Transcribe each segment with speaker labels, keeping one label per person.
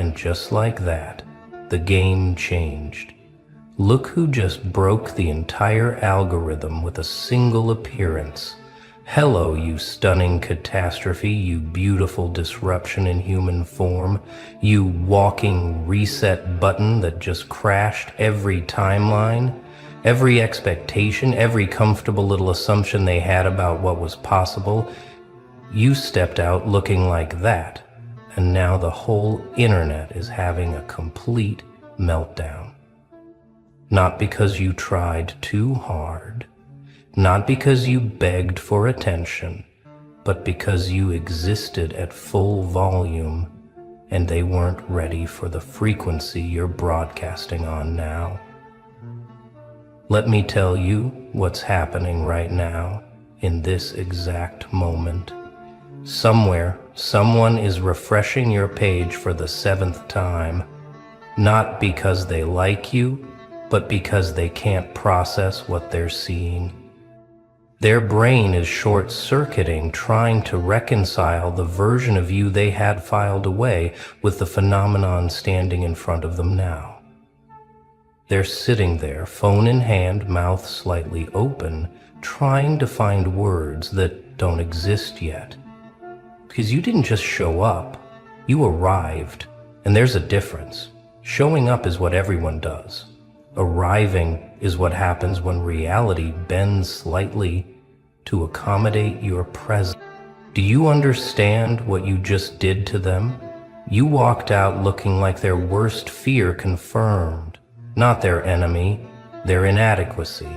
Speaker 1: And just like that, the game changed. Look who just broke the entire algorithm with a single appearance. Hello, you stunning catastrophe, you beautiful disruption in human form, you walking reset button that just crashed every timeline, every expectation, every comfortable little assumption they had about what was possible. You stepped out looking like that, and now the whole internet is having a complete meltdown. Not because you tried too hard, not because you begged for attention, but because you existed at full volume and they weren't ready for the frequency you're broadcasting on now. Let me tell you what's happening right now, in this exact moment. Somewhere, someone is refreshing your page for the 7th time, not because they like you, but because they can't process what they're seeing. Their brain is short-circuiting, trying to reconcile the version of you they had filed away with the phenomenon standing in front of them now. They're sitting there, phone in hand, mouth slightly open, trying to find words that don't exist yet. Because you didn't just show up, you arrived. And there's a difference. Showing up is what everyone does. Arriving is what happens when reality bends slightly to accommodate your presence. Do you understand what you just did to them? You walked out looking like their worst fear confirmed, not their enemy, their inadequacy.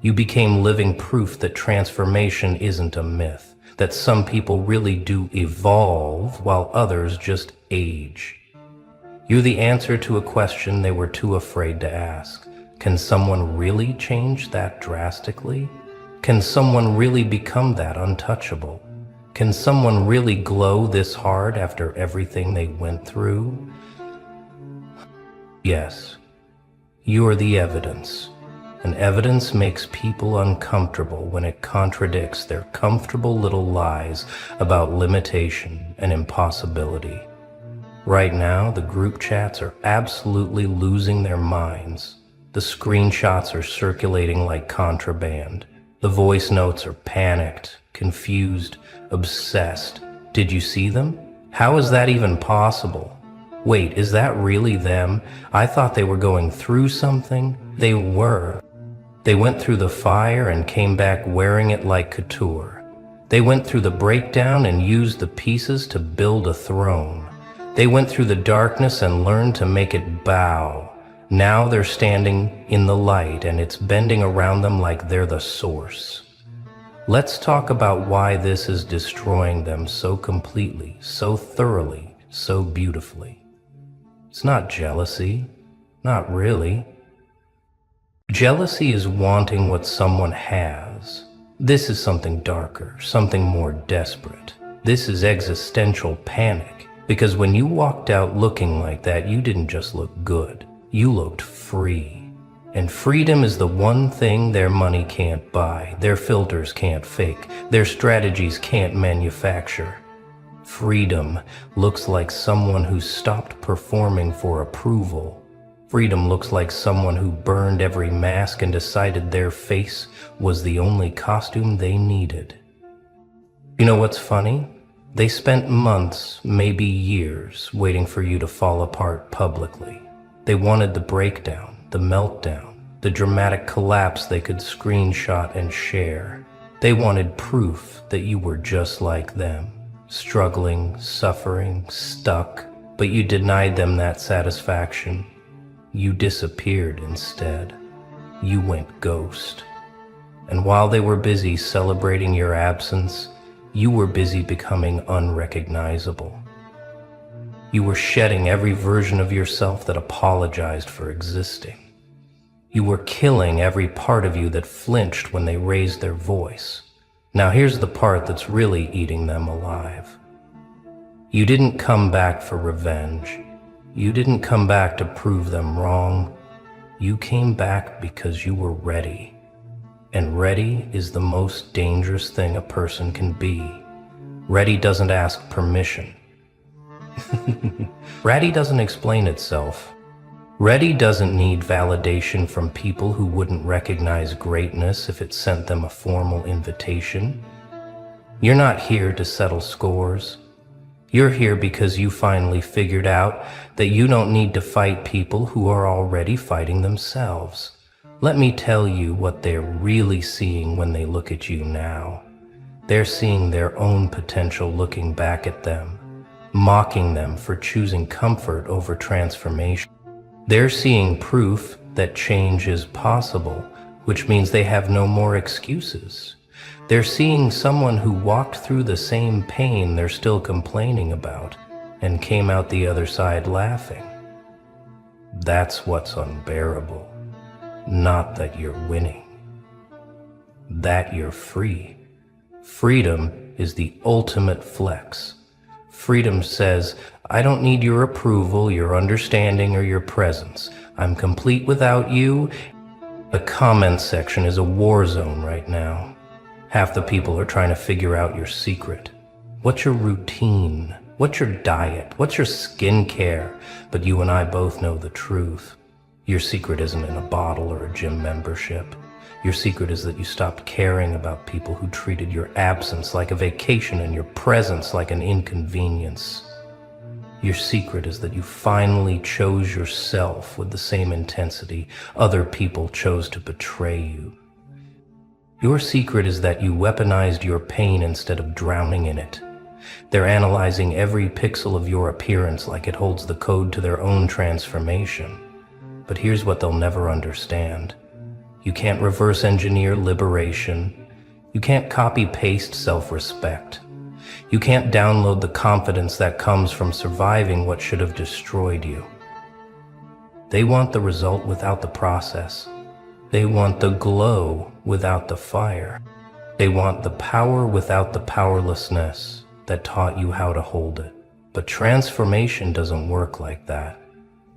Speaker 1: You became living proof that transformation isn't a myth, that some people really do evolve while others just age. You're the answer to a question they were too afraid to ask. Can someone really change that drastically? Can someone really become that untouchable? Can someone really glow this hard after everything they went through? Yes, you're the evidence. And evidence makes people uncomfortable when it contradicts their comfortable little lies about limitation and impossibility. Right now, the group chats are absolutely losing their minds. The screenshots are circulating like contraband. The voice notes are panicked, confused, obsessed. Did you see them? How is that even possible? Wait, is that really them? I thought they were going through something. They were. They went through the fire and came back wearing it like couture. They went through the breakdown and used the pieces to build a throne. They went through the darkness and learned to make it bow. Now they're standing in the light and it's bending around them like they're the source. Let's talk about why this is destroying them so completely, so thoroughly, so beautifully. It's not jealousy, not really. Jealousy is wanting what someone has. This is something darker, something more desperate. This is existential panic. Because when you walked out looking like that, you didn't just look good. You looked free. And freedom is the one thing their money can't buy, their filters can't fake, their strategies can't manufacture. Freedom looks like someone who stopped performing for approval. Freedom looks like someone who burned every mask and decided their face was the only costume they needed. You know what's funny? They spent months, maybe years, waiting for you to fall apart publicly. They wanted the breakdown, the meltdown, the dramatic collapse they could screenshot and share. They wanted proof that you were just like them, struggling, suffering, stuck, but you denied them that satisfaction. You disappeared instead. You went ghost. And while they were busy celebrating your absence, you were busy becoming unrecognizable. You were shedding every version of yourself that apologized for existing. You were killing every part of you that flinched when they raised their voice. Now here's the part that's really eating them alive. You didn't come back for revenge. You didn't come back to prove them wrong. You came back because you were ready. And ready is the most dangerous thing a person can be. Ready doesn't ask permission. Ready doesn't explain itself. Ready doesn't need validation from people who wouldn't recognize greatness if it sent them a formal invitation. You're not here to settle scores. You're here because you finally figured out that you don't need to fight people who are already fighting themselves. Let me tell you what they're really seeing when they look at you now. They're seeing their own potential looking back at them, mocking them for choosing comfort over transformation. They're seeing proof that change is possible, which means they have no more excuses. They're seeing someone who walked through the same pain they're still complaining about and came out the other side laughing. That's what's unbearable. Not that you're winning. That you're free. Freedom is the ultimate flex. Freedom says, I don't need your approval, your understanding, or your presence. I'm complete without you. The comment section is a war zone right now. Half the people are trying to figure out your secret. What's your routine? What's your diet? What's your skincare? But you and I both know the truth. Your secret isn't in a bottle or a gym membership. Your secret is that you stopped caring about people who treated your absence like a vacation and your presence like an inconvenience. Your secret is that you finally chose yourself with the same intensity other people chose to betray you. Your secret is that you weaponized your pain instead of drowning in it. They're analyzing every pixel of your appearance like it holds the code to their own transformation. But here's what they'll never understand. You can't reverse engineer liberation. You can't copy-paste self-respect. You can't download the confidence that comes from surviving what should have destroyed you. They want the result without the process. They want the glow without the fire. They want the power without the powerlessness that taught you how to hold it. But transformation doesn't work like that.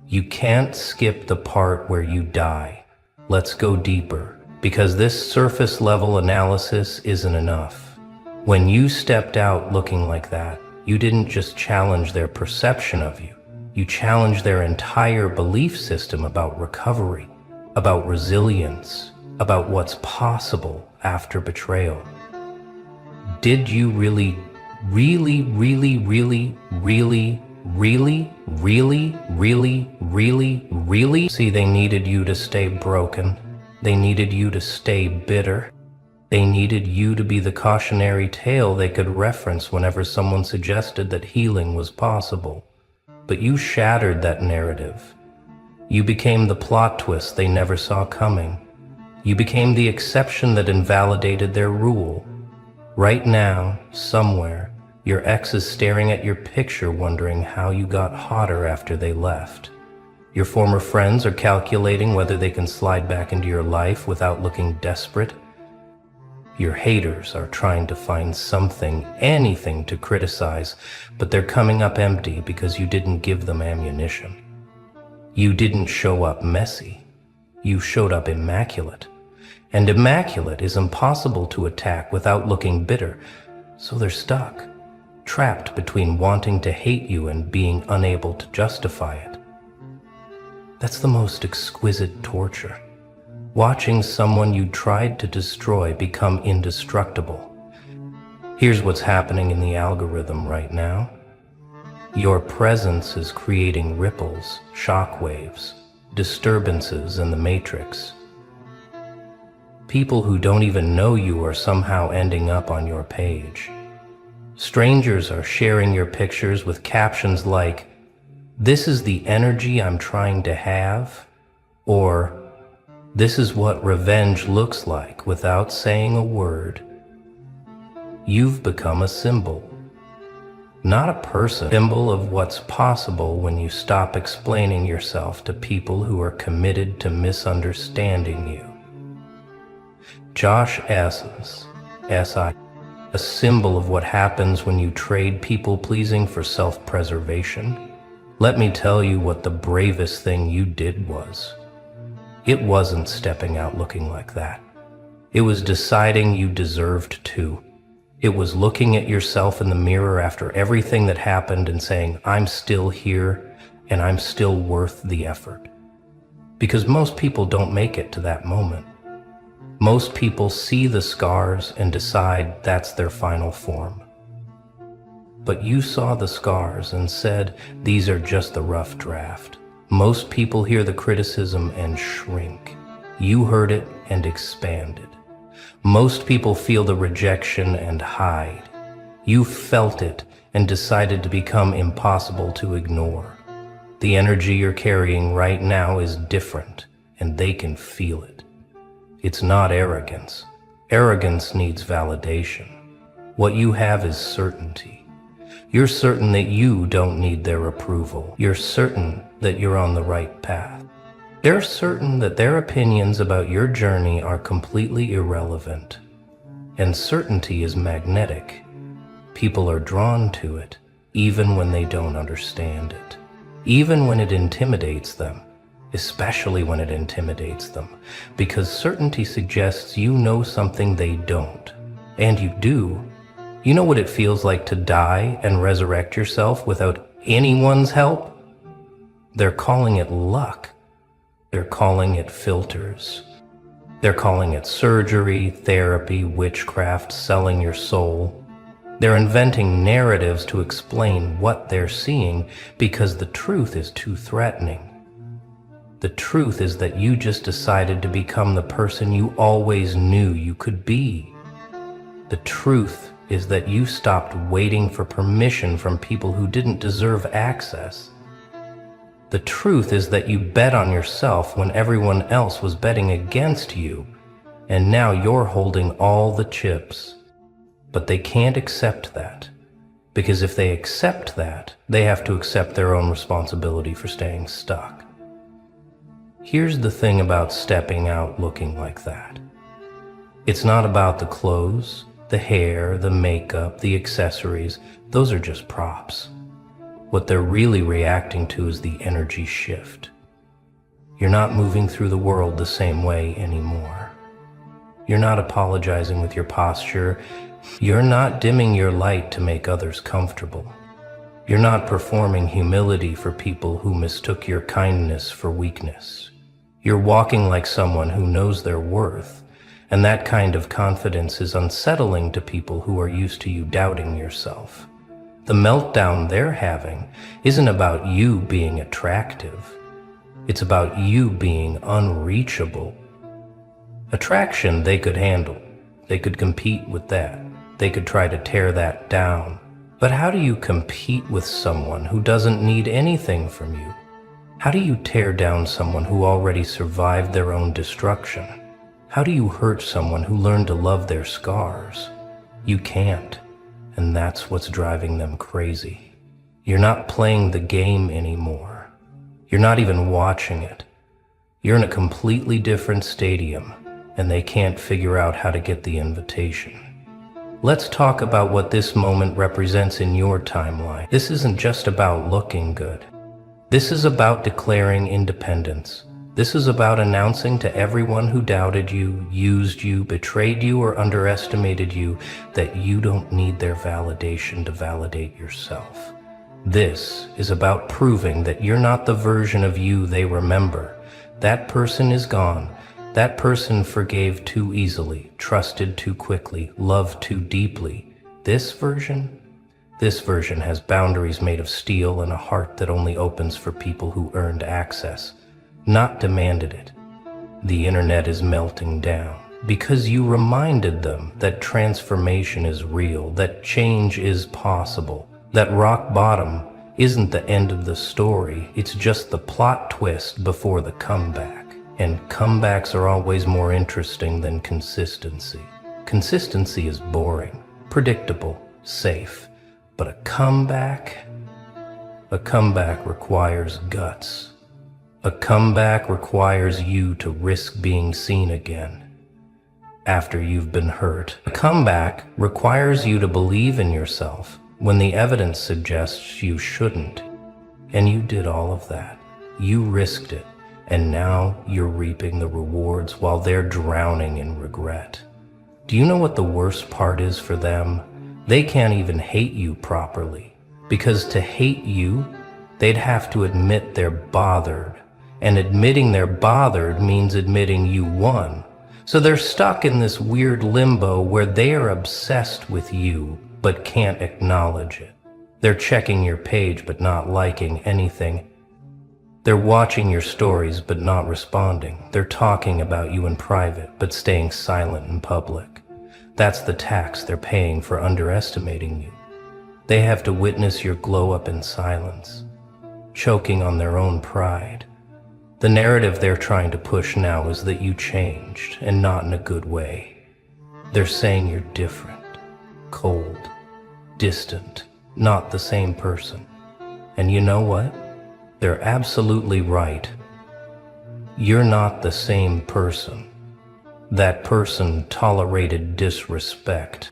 Speaker 1: You can't skip the part where you die. Let's go deeper, because this surface level analysis isn't enough. When you stepped out looking like that, you didn't just challenge their perception of you. You challenged their entire belief system about recovery, about resilience, about what's possible after betrayal. Did you really see? They needed you to stay broken. They needed you to stay bitter. They needed you to be the cautionary tale they could reference whenever someone suggested that healing was possible. But you shattered that narrative. You became the plot twist they never saw coming. You became the exception that invalidated their rule. Right now, somewhere, your ex is staring at your picture wondering how you got hotter after they left. Your former friends are calculating whether they can slide back into your life without looking desperate. Your haters are trying to find something, anything to criticize, but they're coming up empty because you didn't give them ammunition. You didn't show up messy. You showed up immaculate. And immaculate is impossible to attack without looking bitter, so they're stuck. Trapped between wanting to hate you and being unable to justify it. That's the most exquisite torture. Watching someone you tried to destroy become indestructible. Here's what's happening in the algorithm right now. Your presence is creating ripples, shockwaves, disturbances in the matrix. People who don't even know you are somehow ending up on your page. Strangers are sharing your pictures with captions like, "This is the energy I'm trying to have," or "This is what revenge looks like," without saying a word. You've become a symbol. Not a person. Symbol of what's possible when you stop explaining yourself to people who are committed to misunderstanding you. Josh Essence, S.I. A symbol of what happens when you trade people-pleasing for self-preservation. Let me tell you what the bravest thing you did was. It wasn't stepping out looking like that. It was deciding you deserved to. It was looking at yourself in the mirror after everything that happened and saying, I'm still here and I'm still worth the effort. Because most people don't make it to that moment. Most people see the scars and decide that's their final form. But you saw the scars and said, these are just the rough draft. Most people hear the criticism and shrink. You heard it and expanded. Most people feel the rejection and hide. You felt it and decided to become impossible to ignore. The energy you're carrying right now is different, and they can feel it. It's not arrogance. Arrogance needs validation. What you have is certainty. You're certain that you don't need their approval. You're certain that you're on the right path. They're certain that their opinions about your journey are completely irrelevant. And certainty is magnetic. People are drawn to it, even when they don't understand it. Even when it intimidates them, especially when it intimidates them, because certainty suggests you know something they don't. And you do. You know what it feels like to die and resurrect yourself without anyone's help? They're calling it luck. They're calling it filters. They're calling it surgery, therapy, witchcraft, selling your soul. They're inventing narratives to explain what they're seeing because the truth is too threatening. The truth is that you just decided to become the person you always knew you could be. The truth is that you stopped waiting for permission from people who didn't deserve access. The truth is that you bet on yourself when everyone else was betting against you, and now you're holding all the chips. But they can't accept that, because if they accept that, they have to accept their own responsibility for staying stuck. Here's the thing about stepping out looking like that. It's not about the clothes, the hair, the makeup, the accessories. Those are just props. What they're really reacting to is the energy shift. You're not moving through the world the same way anymore. You're not apologizing with your posture. You're not dimming your light to make others comfortable. You're not performing humility for people who mistook your kindness for weakness. You're walking like someone who knows their worth, and that kind of confidence is unsettling to people who are used to you doubting yourself. The meltdown they're having isn't about you being attractive. It's about you being unreachable. Attraction they could handle. They could compete with that. They could try to tear that down. But how do you compete with someone who doesn't need anything from you? How do you tear down someone who already survived their own destruction? How do you hurt someone who learned to love their scars? You can't. And that's what's driving them crazy. You're not playing the game anymore. You're not even watching it. You're in a completely different stadium, and they can't figure out how to get the invitation. Let's talk about what this moment represents in your timeline. This isn't just about looking good. This is about declaring independence. This is about announcing to everyone who doubted you, used you, betrayed you, or underestimated you that you don't need their validation to validate yourself. This is about proving that you're not the version of you they remember. That person is gone. That person forgave too easily, trusted too quickly, loved too deeply. This version has boundaries made of steel and a heart that only opens for people who earned access, not demanded it. The internet is melting down because you reminded them that transformation is real, that change is possible, that rock bottom isn't the end of the story, it's just the plot twist before the comeback. And comebacks are always more interesting than consistency. Consistency is boring, predictable, safe, but a comeback requires guts. A comeback requires you to risk being seen again after you've been hurt. A comeback requires you to believe in yourself when the evidence suggests you shouldn't. And you did all of that. You risked it, and now you're reaping the rewards while they're drowning in regret. Do you know what the worst part is for them? They can't even hate you properly, because to hate you, they'd have to admit they're bothered, and admitting they're bothered means admitting you won. So they're stuck in this weird limbo where they are obsessed with you, but can't acknowledge it. They're checking your page, but not liking anything. They're watching your stories, but not responding. They're talking about you in private, but staying silent in public. That's the tax they're paying for underestimating you. They have to witness your glow up in silence, choking on their own pride. The narrative they're trying to push now is that you changed, and not in a good way. They're saying you're different, cold, distant, not the same person. And you know what? They're absolutely right. You're not the same person. That person tolerated disrespect.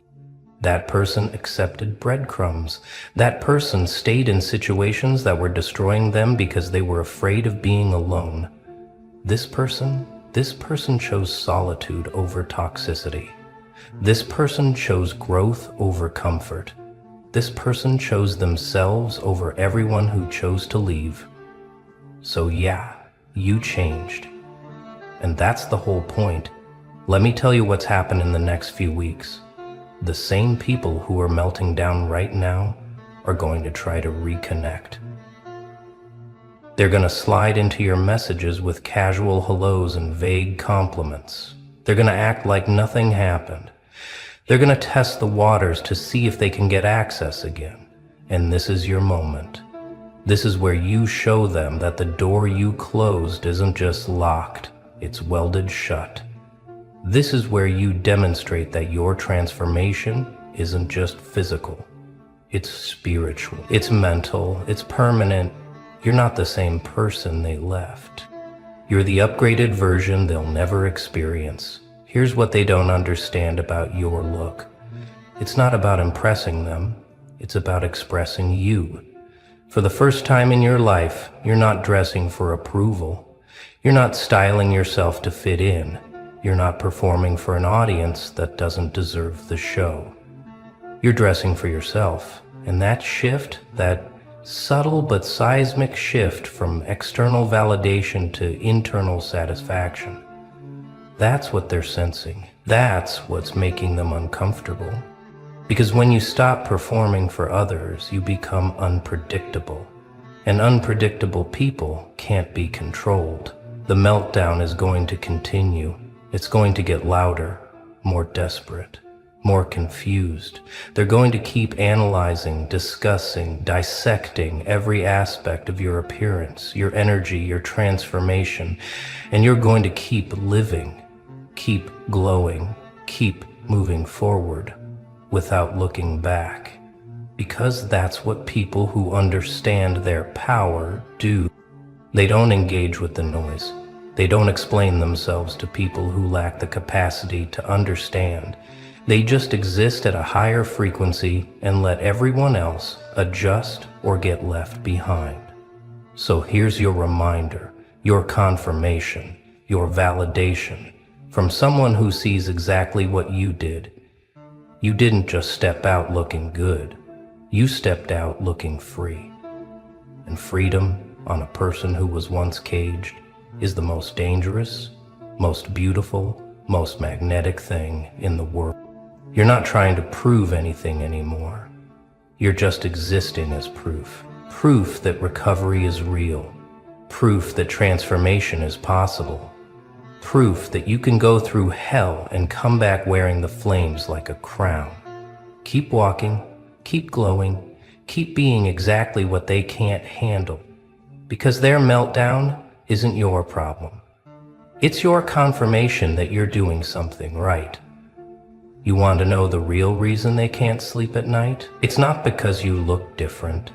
Speaker 1: That person accepted breadcrumbs. That person stayed in situations that were destroying them because they were afraid of being alone. This person chose solitude over toxicity. This person chose growth over comfort. This person chose themselves over everyone who chose to leave. So yeah, you changed. And that's the whole point. Let me tell you what's happened in the next few weeks. The same people who are melting down right now are going to try to reconnect. They're going to slide into your messages with casual hellos and vague compliments. They're going to act like nothing happened. They're going to test the waters to see if they can get access again. And this is your moment. This is where you show them that the door you closed isn't just locked, it's welded shut. This is where you demonstrate that your transformation isn't just physical. It's spiritual, it's mental, it's permanent. You're not the same person they left. You're the upgraded version they'll never experience. Here's what they don't understand about your look. It's not about impressing them, it's about expressing you. For the first time in your life, you're not dressing for approval. You're not styling yourself to fit in. You're not performing for an audience that doesn't deserve the show. You're dressing for yourself, and that shift, that subtle but seismic shift from external validation to internal satisfaction, that's what they're sensing. That's what's making them uncomfortable. Because when you stop performing for others, you become unpredictable. And unpredictable people can't be controlled. The meltdown is going to continue. It's going to get louder, more desperate, more confused. They're going to keep analyzing, discussing, dissecting every aspect of your appearance, your energy, your transformation, and you're going to keep living, keep glowing, keep moving forward without looking back. Because that's what people who understand their power do. They don't engage with the noise. They don't explain themselves to people who lack the capacity to understand. They just exist at a higher frequency and let everyone else adjust or get left behind. So here's your reminder, your confirmation, your validation from someone who sees exactly what you did. You didn't just step out looking good. You stepped out looking free. And freedom on a person who was once caged is the most dangerous, most beautiful, most magnetic thing in the world. You're not trying to prove anything anymore. You're just existing as proof. Proof that recovery is real. Proof that transformation is possible. Proof that you can go through hell and come back wearing the flames like a crown. Keep walking, keep glowing, keep being exactly what they can't handle. Because their meltdown isn't your problem. It's your confirmation that you're doing something right. You want to know the real reason they can't sleep at night? It's not because you look different.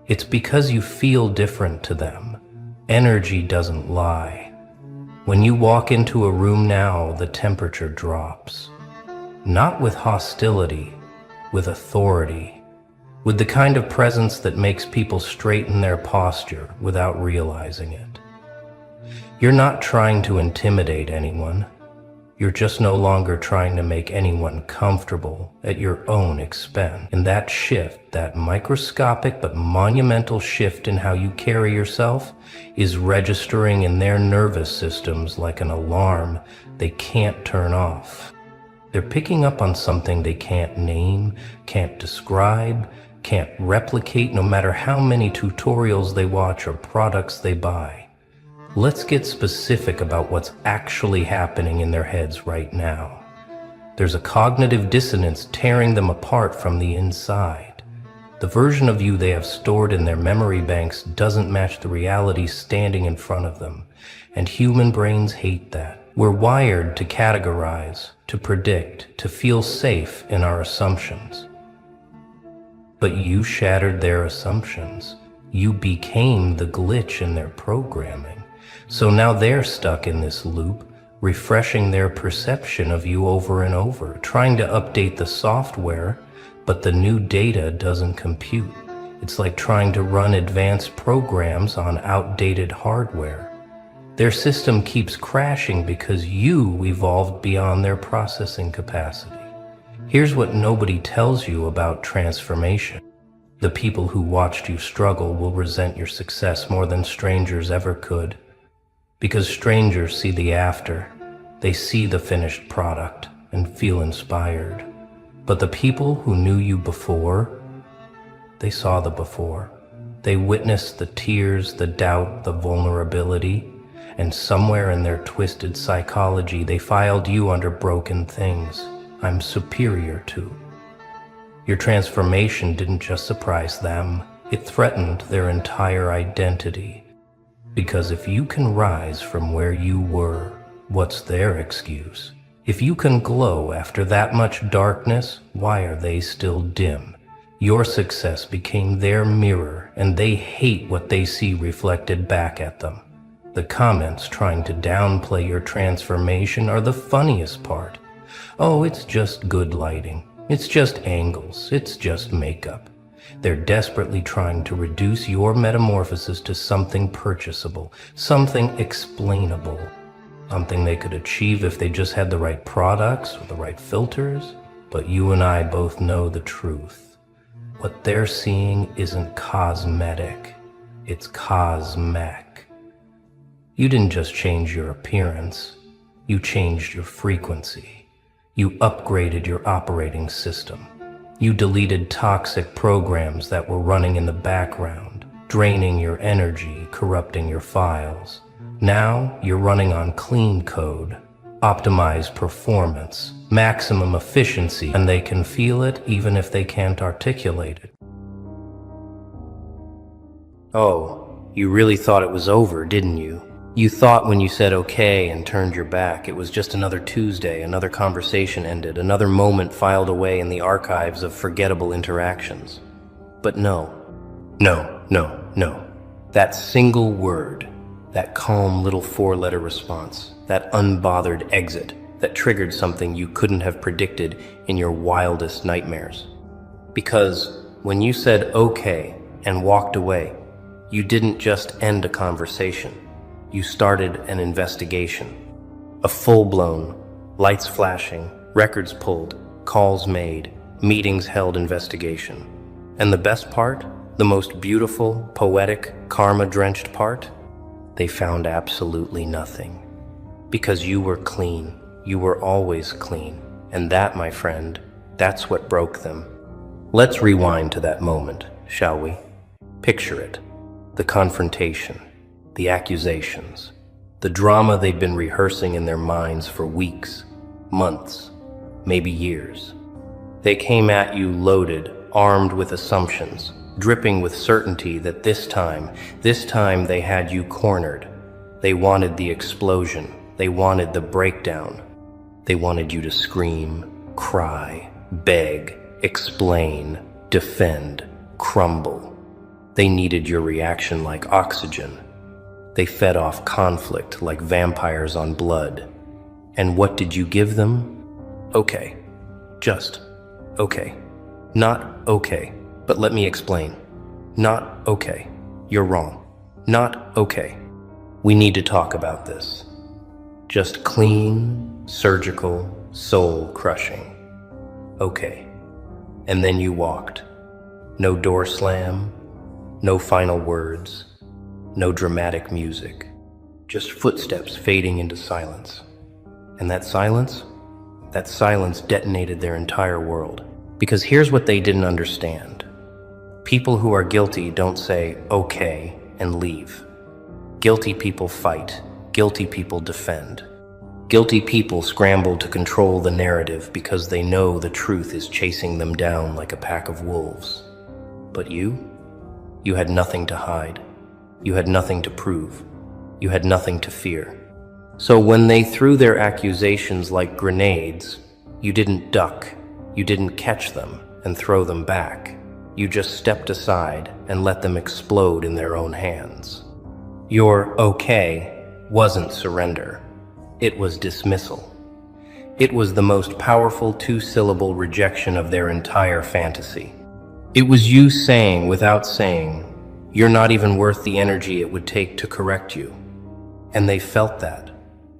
Speaker 1: It's because you feel different to them. Energy doesn't lie. When you walk into a room now, the temperature drops. Not with hostility, with authority. With the kind of presence that makes people straighten their posture without realizing it. You're not trying to intimidate anyone. You're just no longer trying to make anyone comfortable at your own expense. And that shift, that microscopic but monumental shift in how you carry yourself, is registering in their nervous systems like an alarm they can't turn off. They're picking up on something they can't name, can't describe, can't replicate, no matter how many tutorials they watch or products they buy. Let's get specific about what's actually happening in their heads right now. There's a cognitive dissonance tearing them apart from the inside. The version of you they have stored in their memory banks doesn't match the reality standing in front of them, and human brains hate that. We're wired to categorize, to predict, to feel safe in our assumptions. But you shattered their assumptions. You became the glitch in their programming. So now they're stuck in this loop, refreshing their perception of you over and over, trying to update the software, but the new data doesn't compute. It's like trying to run advanced programs on outdated hardware. Their system keeps crashing because you evolved beyond their processing capacity. Here's what nobody tells you about transformation. The people who watched you struggle will resent your success more than strangers ever could. Because strangers see the after, they see the finished product and feel inspired. But the people who knew you before, they saw the before. They witnessed the tears, the doubt, the vulnerability, and somewhere in their twisted psychology, they filed you under broken things I'm superior to. Your transformation didn't just surprise them, it threatened their entire identity. Because if you can rise from where you were, what's their excuse? If you can glow after that much darkness, why are they still dim? Your success became their mirror, and they hate what they see reflected back at them. The comments trying to downplay your transformation are the funniest part. Oh, it's just good lighting. It's just angles. It's just makeup. They're desperately trying to reduce your metamorphosis to something purchasable, something explainable, something they could achieve if they just had the right products or the right filters. But you and I both know the truth. What they're seeing isn't cosmetic, it's cosmic. You didn't just change your appearance, you changed your frequency. You upgraded your operating system. You deleted toxic programs that were running in the background, draining your energy, corrupting your files. Now you're running on clean code, optimized performance, maximum efficiency, and they can feel it even if they can't articulate it. Oh, you really thought it was over, didn't you? You thought when you said okay and turned your back, it was just another Tuesday, another conversation ended, another moment filed away in the archives of forgettable interactions. But no. That single word, that calm little four-letter response, that unbothered exit, that triggered something you couldn't have predicted in your wildest nightmares. Because when you said okay and walked away, you didn't just end a conversation. You started an investigation. A full-blown, lights flashing, records pulled, calls made, meetings held investigation. And the best part, the most beautiful, poetic, karma-drenched part, they found absolutely nothing. Because you were clean. You were always clean. And that, my friend, that's what broke them. Let's rewind to that moment, shall we? Picture it. The confrontation. The accusations, the drama they'd been rehearsing in their minds for weeks, months, maybe years. They came at you loaded, armed with assumptions, dripping with certainty that this time they had you cornered. They wanted the explosion. They wanted the breakdown. They wanted you to scream, cry, beg, explain, defend, crumble. They needed your reaction like oxygen. They fed off conflict like vampires on blood. And what did you give them? Okay. Just okay. Not okay. But let me explain. Not okay. You're wrong. Not okay. We need to talk about this. Just clean, surgical, soul-crushing. Okay. And then you walked. No door slam, no final words, no dramatic music. Just footsteps fading into silence. And that silence detonated their entire world. Because here's what they didn't understand. People who are guilty don't say, okay, and leave. Guilty people fight. Guilty people defend. Guilty people scramble to control the narrative because they know the truth is chasing them down like a pack of wolves. But you had nothing to hide. You had nothing to prove. You had nothing to fear. So when they threw their accusations like grenades, you didn't duck, you didn't catch them and throw them back. You just stepped aside and let them explode in their own hands. Your okay wasn't surrender. It was dismissal. It was the most powerful two-syllable rejection of their entire fantasy. It was you saying without saying, you're not even worth the energy it would take to correct you. And they felt that.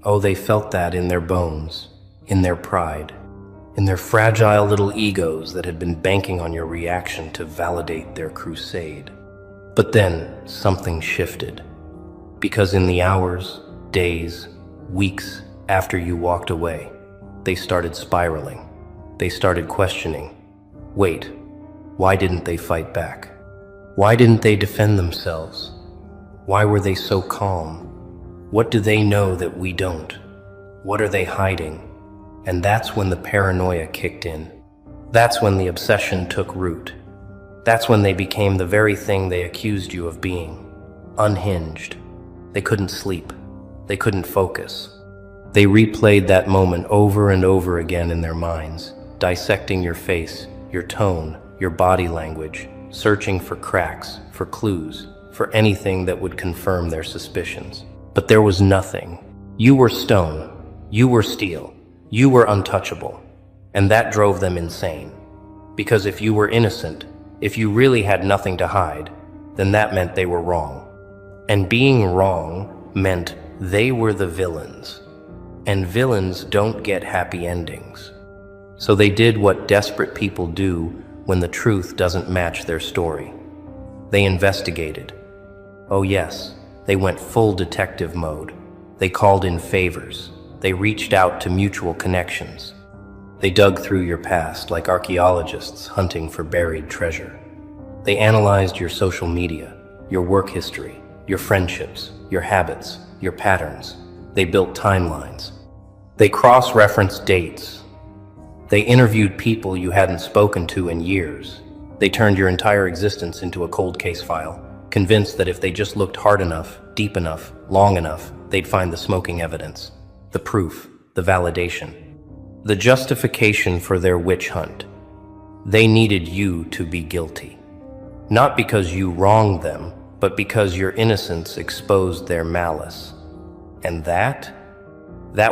Speaker 1: Oh, they felt that in their bones, in their pride, in their fragile little egos that had been banking on your reaction to validate their crusade. But then something shifted. Because in the hours, days, weeks after you walked away, they started spiraling. They started questioning. Wait, why didn't they fight back? Why didn't they defend themselves? Why were they so calm? What do they know that we don't? What are they hiding? And that's when the paranoia kicked in. That's when the obsession took root. That's when they became the very thing they accused you of being. Unhinged. They couldn't sleep. They couldn't focus. They replayed that moment over and over again in their minds, dissecting your face, your tone, your body language, searching for cracks, for clues, for anything that would confirm their suspicions. But there was nothing. You were stone. You were steel. You were untouchable. And that drove them insane. Because if you were innocent, if you really had nothing to hide, then that meant they were wrong. And being wrong meant they were the villains. And villains don't get happy endings. So they did what desperate people do when the truth doesn't match their story. They investigated. Oh yes, they went full detective mode. They called in favors. They reached out to mutual connections. They dug through your past like archaeologists hunting for buried treasure. They analyzed your social media, your work history, your friendships, your habits, your patterns. They built timelines. They cross-referenced dates. They interviewed people you hadn't spoken to in years. They turned your entire existence into a cold case file, convinced that if they just looked hard enough, deep enough, long enough, they'd find the smoking evidence, the proof, the validation, the justification for their witch hunt. They needed you to be guilty. Not because you wronged them, but because your innocence exposed their malice. And that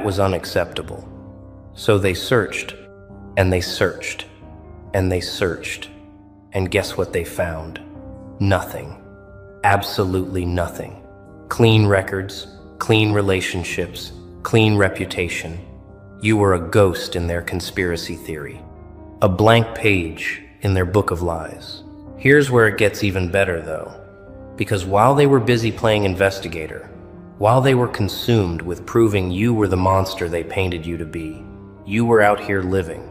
Speaker 1: was unacceptable. So they searched, and they searched, and they searched. And guess what they found? Nothing. Absolutely nothing. Clean records, clean relationships, clean reputation. You were a ghost in their conspiracy theory. A blank page in their book of lies. Here's where it gets even better, though. Because while they were busy playing investigator, while they were consumed with proving you were the monster they painted you to be, you were out here living.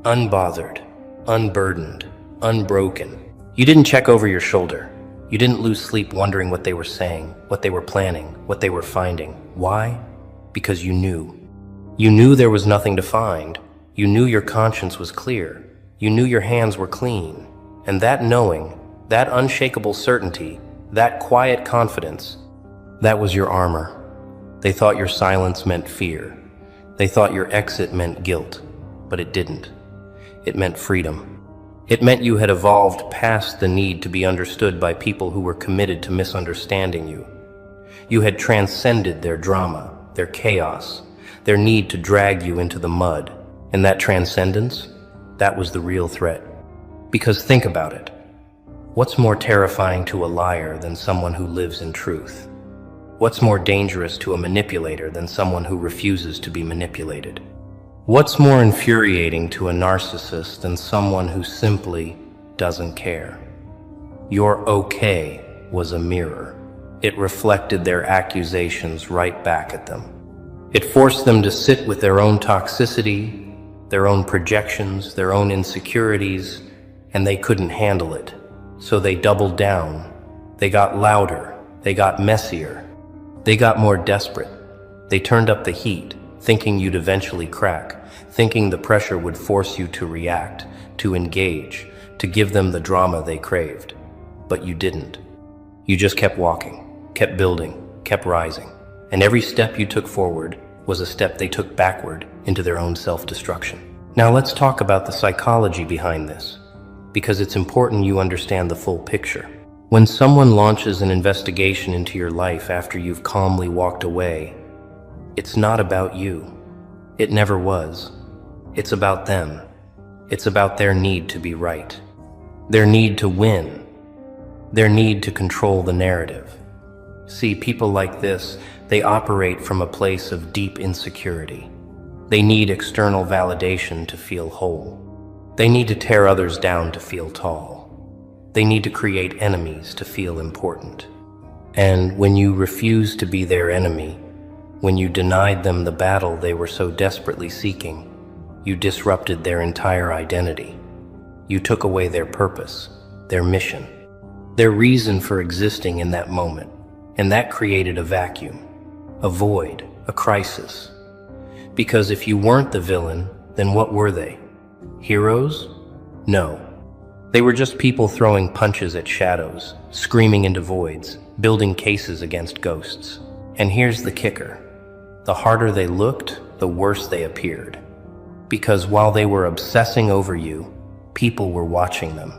Speaker 1: Unbothered, unburdened, unbroken. You didn't check over your shoulder. You didn't lose sleep wondering what they were saying, what they were planning, what they were finding. Why? Because you knew. You knew there was nothing to find. You knew your conscience was clear. You knew your hands were clean. And that knowing, that unshakable certainty, that quiet confidence, that was your armor. They thought your silence meant fear. They thought your exit meant guilt, but it didn't. It meant freedom. It meant you had evolved past the need to be understood by people who were committed to misunderstanding you. You had transcended their drama, their chaos, their need to drag you into the mud. And that transcendence, that was the real threat. Because think about it. What's more terrifying to a liar than someone who lives in truth? What's more dangerous to a manipulator than someone who refuses to be manipulated? What's more infuriating to a narcissist than someone who simply doesn't care? Your okay was a mirror. It reflected their accusations right back at them. It forced them to sit with their own toxicity, their own projections, their own insecurities, and they couldn't handle it. So they doubled down. They got louder. They got messier. They got more desperate. They turned up the heat, thinking you'd eventually crack, thinking the pressure would force you to react, to engage, to give them the drama they craved. But you didn't. You just kept walking, kept building, kept rising. And every step you took forward was a step they took backward into their own self-destruction. Now let's talk about the psychology behind this, because it's important you understand the full picture. When someone launches an investigation into your life after you've calmly walked away, it's not about you. It never was. It's about them. It's about their need to be right, their need to win, their need to control the narrative. See, people like this, they operate from a place of deep insecurity. They need external validation to feel whole. They need to tear others down to feel tall. They need to create enemies to feel important. And when you refuse to be their enemy, when you denied them the battle they were so desperately seeking, you disrupted their entire identity. You took away their purpose, their mission, their reason for existing in that moment. And that created a vacuum, a void, a crisis. Because if you weren't the villain, then what were they? Heroes? No. They were just people throwing punches at shadows, screaming into voids, building cases against ghosts. And here's the kicker. The harder they looked, the worse they appeared. Because while they were obsessing over you, people were watching them.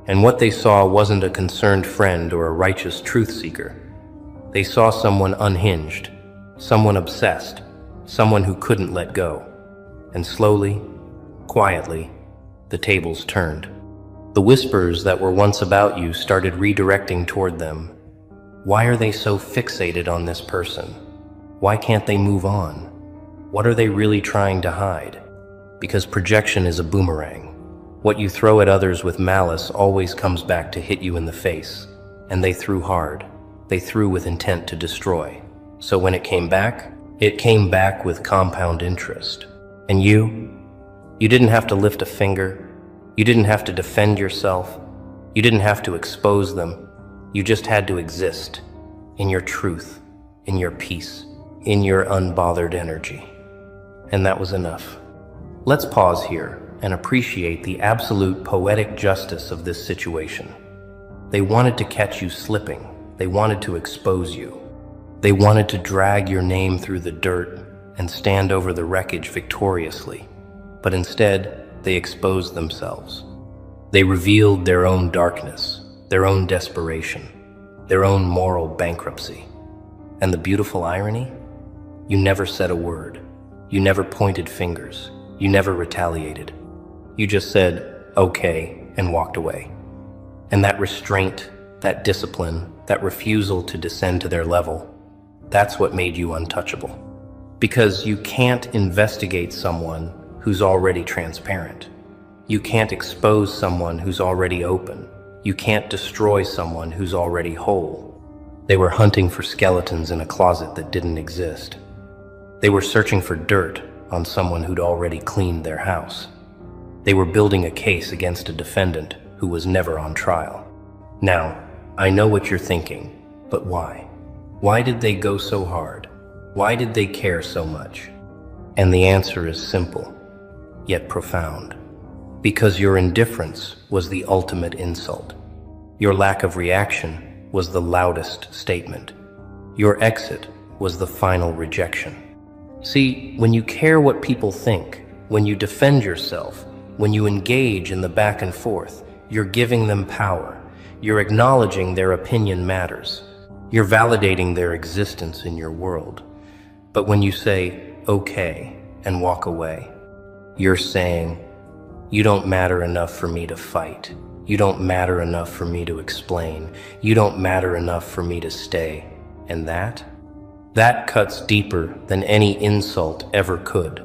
Speaker 1: And what they saw wasn't a concerned friend or a righteous truth seeker. They saw someone unhinged, someone obsessed, someone who couldn't let go. And slowly, quietly, the tables turned. The whispers that were once about you started redirecting toward them. Why are they so fixated on this person? Why can't they move on? What are they really trying to hide? Because projection is a boomerang. What you throw at others with malice always comes back to hit you in the face. And they threw hard. They threw with intent to destroy. So when it came back with compound interest. And you didn't have to lift a finger. You didn't have to defend yourself. You didn't have to expose them. You just had to exist in your truth, in your peace, in your unbothered energy. And that was enough. Let's pause here and appreciate the absolute poetic justice of this situation. They wanted to catch you slipping. They wanted to expose you. They wanted to drag your name through the dirt and stand over the wreckage victoriously. But instead, they exposed themselves. They revealed their own darkness, their own desperation, their own moral bankruptcy. And the beautiful irony? You never said a word. You never pointed fingers. You never retaliated. You just said, okay, and walked away. And that restraint, that discipline, that refusal to descend to their level, that's what made you untouchable. Because you can't investigate someone who's already transparent. You can't expose someone who's already open. You can't destroy someone who's already whole. They were hunting for skeletons in a closet that didn't exist. They were searching for dirt on someone who'd already cleaned their house. They were building a case against a defendant who was never on trial. Now, I know what you're thinking, but why? Why did they go so hard? Why did they care so much? And the answer is simple, yet profound. Because your indifference was the ultimate insult. Your lack of reaction was the loudest statement. Your exit was the final rejection. See, when you care what people think, when you defend yourself, when you engage in the back and forth, you're giving them power. You're acknowledging their opinion matters. You're validating their existence in your world. But when you say, okay, and walk away, you're saying, you don't matter enough for me to fight. You don't matter enough for me to explain. You don't matter enough for me to stay. And that That cuts deeper than any insult ever could,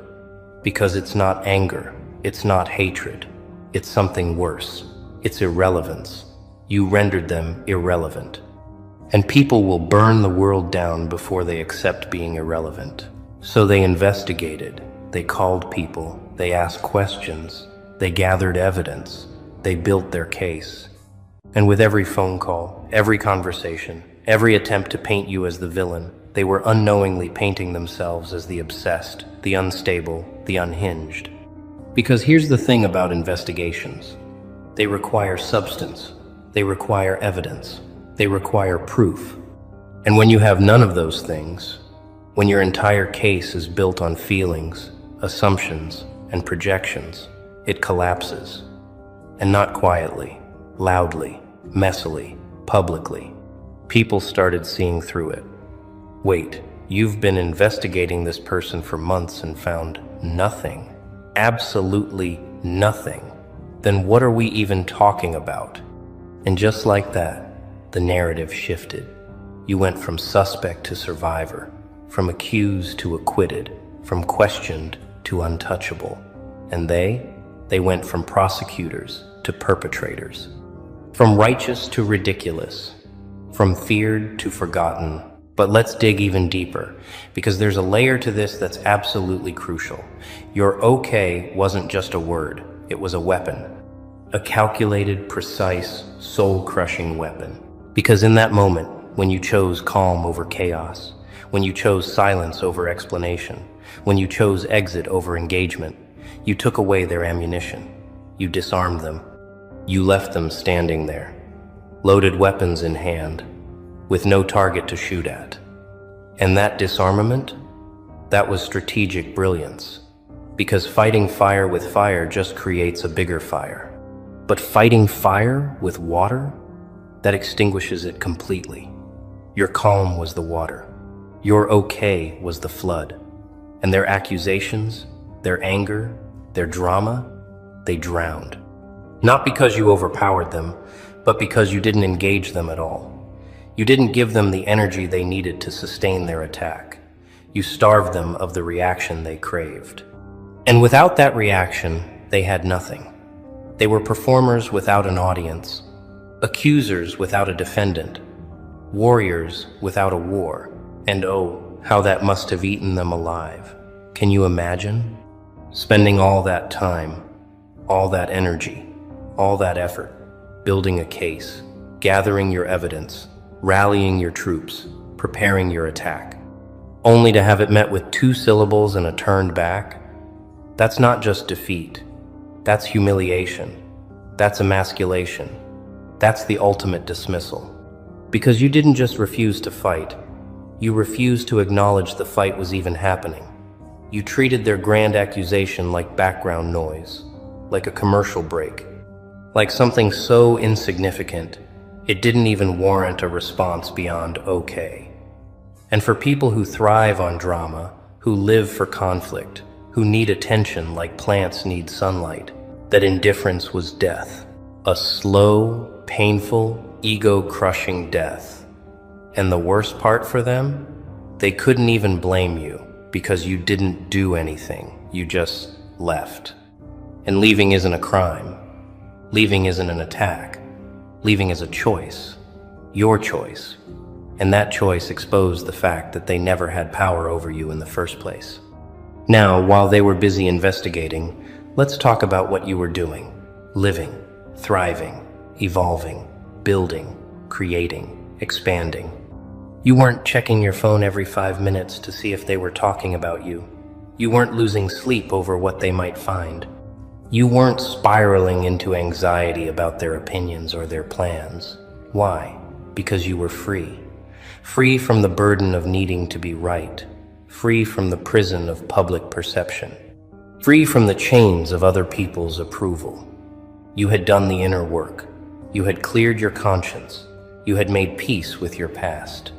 Speaker 1: because it's not anger, it's not hatred, it's something worse. It's irrelevance. You rendered them irrelevant. And people will burn the world down before they accept being irrelevant. So they investigated, they called people, they asked questions, they gathered evidence, they built their case. And with every phone call, every conversation, every attempt to paint you as the villain, they were unknowingly painting themselves as the obsessed, the unstable, the unhinged. Because here's the thing about investigations. They require substance. They require evidence. They require proof. And when you have none of those things, when your entire case is built on feelings, assumptions, and projections, it collapses. And not quietly, loudly, messily, publicly. People started seeing through it. Wait, you've been investigating this person for months and found nothing. Absolutely nothing. Then what are we even talking about? And just like that, the narrative shifted. You went from suspect to survivor, from accused to acquitted, from questioned to untouchable. And they went from prosecutors to perpetrators, from righteous to ridiculous, from feared to forgotten. But let's dig even deeper, because there's a layer to this that's absolutely crucial. Your okay wasn't just a word, it was a weapon. A calculated, precise, soul-crushing weapon. Because in that moment, when you chose calm over chaos, when you chose silence over explanation, when you chose exit over engagement, you took away their ammunition. You disarmed them. You left them standing there, loaded weapons in hand, with no target to shoot at. And that disarmament, that was strategic brilliance. Because fighting fire with fire just creates a bigger fire. But fighting fire with water, that extinguishes it completely. Your calm was the water. Your okay was the flood. And their accusations, their anger, their drama, they drowned. Not because you overpowered them, but because you didn't engage them at all. You didn't give them the energy they needed to sustain their attack. You starved them of the reaction they craved. And without that reaction, they had nothing. They were performers without an audience, accusers without a defendant, warriors without a war. And oh, how that must have eaten them alive. Can you imagine? Spending all that time, all that energy, all that effort, building a case, gathering your evidence, rallying your troops, preparing your attack, only to have it met with 2 syllables and a turned back? That's not just defeat. That's humiliation. That's emasculation. That's the ultimate dismissal. Because you didn't just refuse to fight. You refused to acknowledge the fight was even happening. You treated their grand accusation like background noise, like a commercial break, like something so insignificant it didn't even warrant a response beyond okay. And for people who thrive on drama, who live for conflict, who need attention like plants need sunlight, that indifference was death. A slow, painful, ego-crushing death. And the worst part for them? They couldn't even blame you because you didn't do anything. You just left. And leaving isn't a crime. Leaving isn't an attack. Leaving is a choice. Your choice. And that choice exposed the fact that they never had power over you in the first place. Now, while they were busy investigating, let's talk about what you were doing. Living, thriving, evolving, building, creating, expanding. You weren't checking your phone every 5 minutes to see if they were talking about you. You weren't losing sleep over what they might find. You weren't spiraling into anxiety about their opinions or their plans. Why? Because you were free. Free from the burden of needing to be right. Free from the prison of public perception. Free from the chains of other people's approval. You had done the inner work. You had cleared your conscience. You had made peace with your past.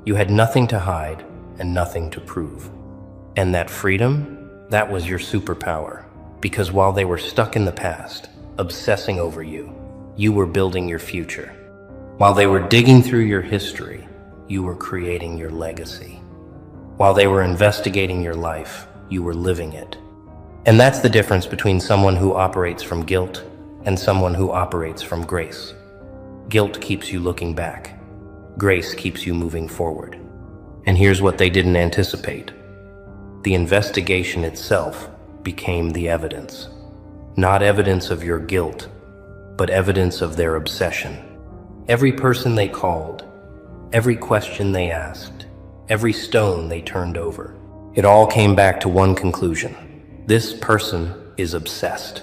Speaker 1: You had nothing to hide and nothing to prove. And that freedom, that was your superpower. Because while they were stuck in the past, obsessing over you, you were building your future. While they were digging through your history, you were creating your legacy. While they were investigating your life, you were living it. And that's the difference between someone who operates from guilt and someone who operates from grace. Guilt keeps you looking back. Grace keeps you moving forward. And here's what they didn't anticipate. The investigation itself became the evidence. Not evidence of your guilt, but evidence of their obsession. Every person they called, every question they asked, every stone they turned over, it all came back to one conclusion. This person is obsessed.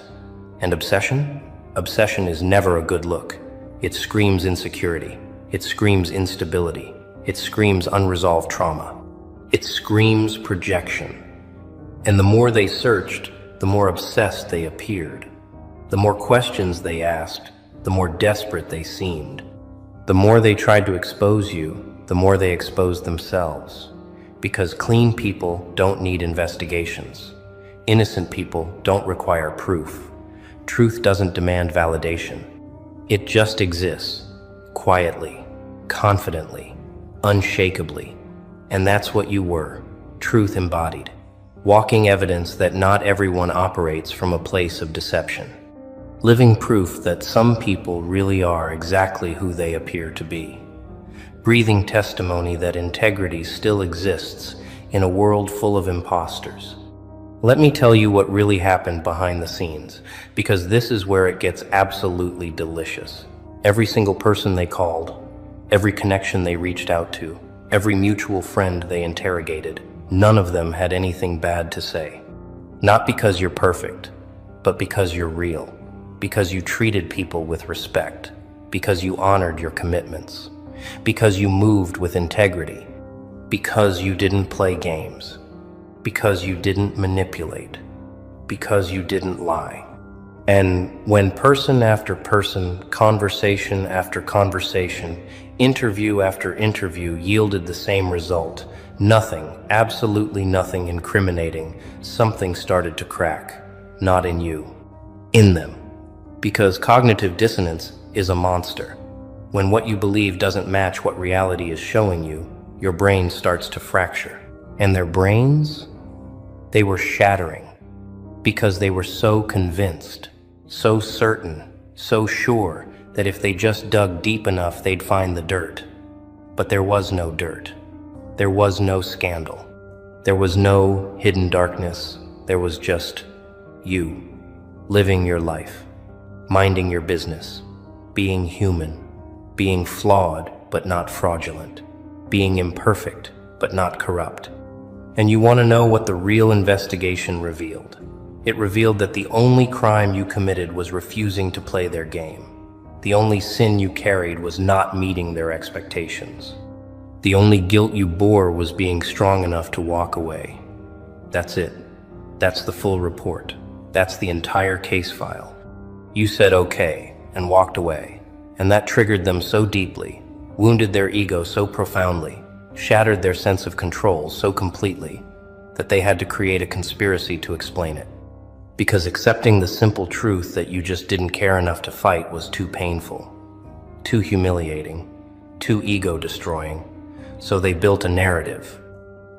Speaker 1: And obsession? Obsession is never a good look. It screams insecurity. It screams instability. It screams unresolved trauma. It screams projection. And the more they searched, the more obsessed they appeared. The more questions they asked, the more desperate they seemed. The more they tried to expose you, the more they exposed themselves. Because clean people don't need investigations. Innocent people don't require proof. Truth doesn't demand validation. It just exists, quietly, confidently, unshakably. And that's what you were, truth embodied. Walking evidence that not everyone operates from a place of deception. Living proof that some people really are exactly who they appear to be. Breathing testimony that integrity still exists in a world full of imposters. Let me tell you what really happened behind the scenes, because this is where it gets absolutely delicious. Every single person they called, every connection they reached out to, every mutual friend they interrogated, none of them had anything bad to say. Not because you're perfect, but because you're real. Because you treated people with respect. Because you honored your commitments. Because you moved with integrity. Because you didn't play games. Because you didn't manipulate. Because you didn't lie. And when person after person, conversation after conversation, interview after interview yielded the same result, nothing, absolutely nothing incriminating, something started to crack. Not in you. In them. Because cognitive dissonance is a monster. When what you believe doesn't match what reality is showing you, your brain starts to fracture. And their brains? They were shattering. Because they were so convinced, so certain, so sure that if they just dug deep enough, they'd find the dirt. But there was no dirt. There was no scandal. There was no hidden darkness. There was just you, living your life, minding your business, being human, being flawed but not fraudulent, being imperfect but not corrupt. And you want to know what the real investigation revealed? It revealed that the only crime you committed was refusing to play their game. The only sin you carried was not meeting their expectations. The only guilt you bore was being strong enough to walk away. That's it. That's the full report. That's the entire case file. You said okay and walked away, and that triggered them so deeply, wounded their ego so profoundly, shattered their sense of control so completely, that they had to create a conspiracy to explain it. Because accepting the simple truth that you just didn't care enough to fight was too painful, too humiliating, too ego-destroying. So they built a narrative.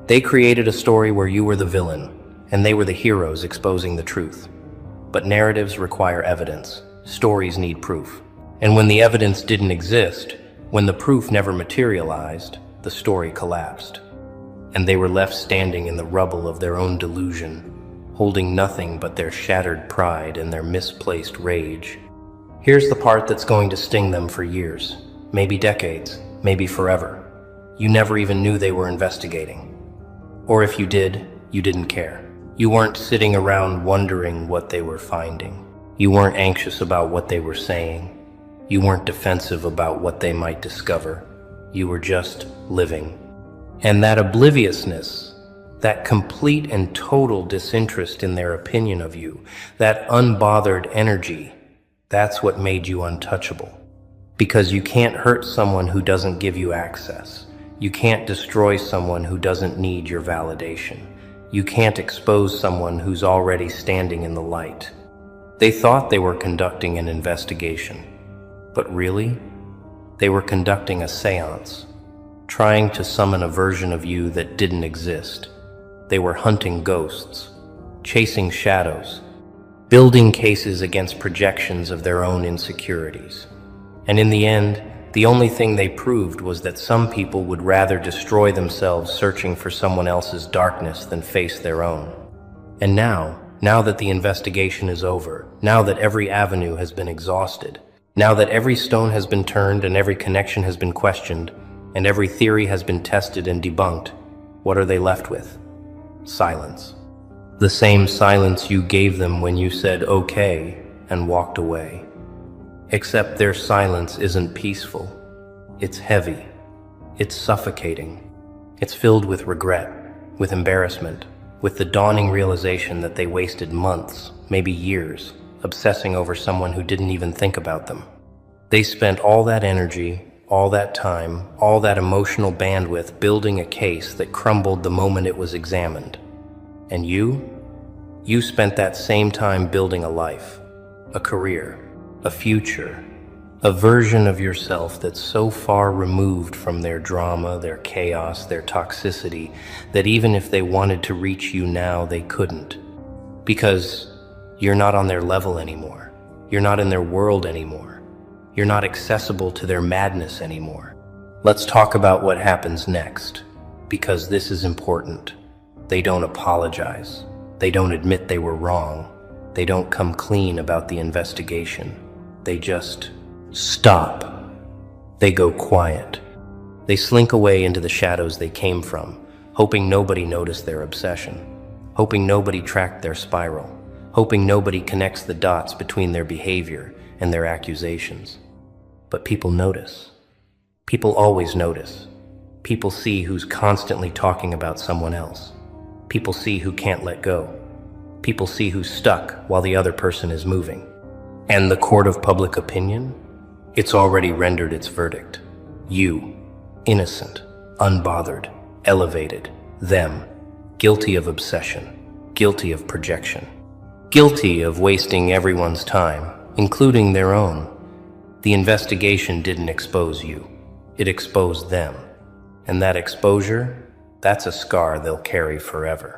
Speaker 1: They created a story where you were the villain, and they were the heroes exposing the truth. But narratives require evidence. Stories need proof. And when the evidence didn't exist, when the proof never materialized, the story collapsed. And they were left standing in the rubble of their own delusion, holding nothing but their shattered pride and their misplaced rage. Here's the part that's going to sting them for years, maybe decades, maybe forever. You never even knew they were investigating. Or if you did, you didn't care. You weren't sitting around wondering what they were finding. You weren't anxious about what they were saying. You weren't defensive about what they might discover. You were just living. And that obliviousness, that complete and total disinterest in their opinion of you, that unbothered energy, that's what made you untouchable. Because you can't hurt someone who doesn't give you access. You can't destroy someone who doesn't need your validation. You can't expose someone who's already standing in the light. They thought they were conducting an investigation, but really, they were conducting a seance. trying to summon a version of you that didn't exist. They were hunting ghosts, chasing shadows, building cases against projections of their own insecurities. And in the end, the only thing they proved was that some people would rather destroy themselves searching for someone else's darkness than face their own. And now that the investigation is over, now that every avenue has been exhausted, now that every stone has been turned and every connection has been questioned, and every theory has been tested and debunked, what are they left with? Silence. The same silence you gave them when you said okay and walked away. Except their silence isn't peaceful. It's heavy. It's suffocating. It's filled with regret, with embarrassment, with the dawning realization that they wasted months, maybe years, obsessing over someone who didn't even think about them. They spent all that energy, all that time, all that emotional bandwidth building a case that crumbled the moment it was examined. And you spent that same time building a life, a career, a future, a version of yourself that's so far removed from their drama, their chaos, their toxicity, that even if they wanted to reach you now, they couldn't. Because you're not on their level anymore. You're not in their world anymore. You're not accessible to their madness anymore. Let's talk about what happens next, because this is important. They don't apologize. They don't admit they were wrong. They don't come clean about the investigation. They just stop. They go quiet. They slink away into the shadows they came from, hoping nobody noticed their obsession, hoping nobody tracked their spiral, hoping nobody connects the dots between their behavior and their accusations. But people notice. People always notice. People see who's constantly talking about someone else. People see who can't let go. People see who's stuck while the other person is moving. And the court of public opinion? It's already rendered its verdict. You, innocent, unbothered, elevated. Them, guilty of obsession, guilty of projection, guilty of wasting everyone's time, including their own. The investigation didn't expose you. It exposed them. And that exposure, that's a scar they'll carry forever.